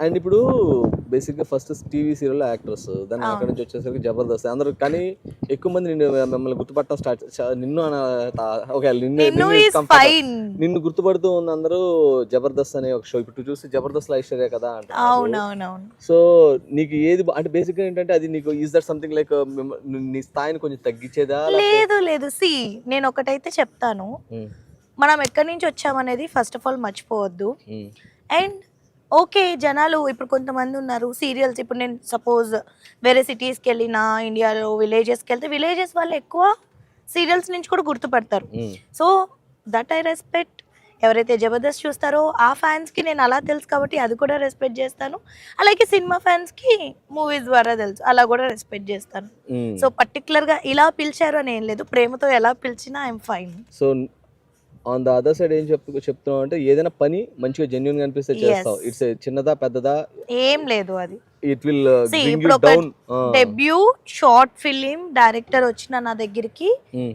And ఇప్పుడు basic గా first TV serial actors, దాన్ని అక్కడ నుంచి వచ్చేసరికి జబర్దస్త్ అందరూ, కానీ ఎక్కువ మంది మిమ్మల్ని గుర్తుపట్టడం స్టార్ట్ నిన్ను ఓకే నిన్ను is fine. నిన్ను గుర్తుపడుతూ ఉన్న అందరూ జబర్దస్త్ అనే ఒక షో ఇప్పుడు చూసి జబర్దస్త్ ఐశ్వర్య కదా అంటారు. అవునవునవును. సో నీకు ఏది అంటే బేసిక్ గా ఏంటంటే అది నీకు ఈజ్ దట్ సంథింగ్ లైక్ నీ స్థాయిని కొంచెం తగ్గించేదా? లేదు సి నేను ఒకటైతే చెప్తాను, మనం ఎక్కడి నుంచి వచ్చామనేది ఫస్ట్ ఆఫ్ ఆల్ మర్చిపోవద్దు. అండ్ ఓకే, జనాలు ఇప్పుడు కొంతమంది ఉన్నారు సీరియల్స్, ఇప్పుడు నేను సపోజ్ వేరే సిటీస్కి వెళ్ళినా ఇండియాలో విలేజెస్కి వెళ్తే విలేజెస్ వాళ్ళు ఎక్కువ సీరియల్స్ నుంచి కూడా గుర్తుపడతారు. So that I respect. ఎవరైతే జబర్దస్త్ చూస్తారో ఆ ఫ్యాన్స్కి నేను అలా తెలుసు కాబట్టి అది కూడా రెస్పెక్ట్ చేస్తాను. అలాగే సినిమా ఫ్యాన్స్కి మూవీస్ ద్వారా తెలుసు, అలా కూడా రెస్పెక్ట్ చేస్తాను. సో పర్టికులర్గా ఇలా పిలిచారు అని ఏం లేదు, ప్రేమతో ఎలా పిలిచినా I'm fine. So on the other side ఏం చెప్తున్నావు అంటే ఏదైనా పని మంచిగా జెన్యూన్ గా అనిపిస్తే చేస్తావు. ఇట్స్ చిన్నదా పెద్దదా ఏం లేదు, అది ఇట్ విల్ బ్రింగ్ యు ఇప్పుడు down. Debut short film director వచ్చిన నా దగ్గరికి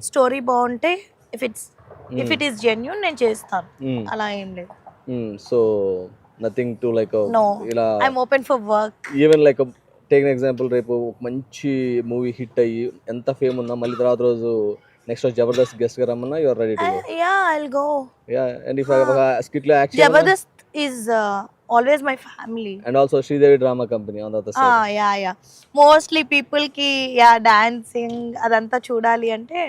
స్టోరీ బాగుంటే ఇఫ్ ఇట్ ఈస్ జెన్యూన్ నేను చేస్తాను, అలా ఏం లేదు. సో నథింగ్ టు లైక్ ఇలా I'm open for work. Even like take example, రేపు ఒక మంచి మూవీ హిట్ అయ్యి ఎంత ఫేమ్ ఉన్నా మళ్ళీ తర్వాత రోజు నెక్స్ట్ రోజు జబర్దస్త్ గెస్ట్ గా రమ్మన్నా you are ready to go. Yeah I'll go. Yeah and if ఒక స్కిట్ లో action, Jabardasth is always my family and also Sridevi drama company on the other side. Yeah mostly people ki dancing అదంతా చూడాలి అంటే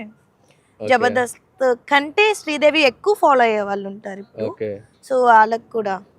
జబర్దస్త్ కంటే శ్రీదేవి ఎక్కువ follow అయ్యే వాళ్ళు ఉంటారు ఇప్పుడు. సో వాళ్ళకి కూడా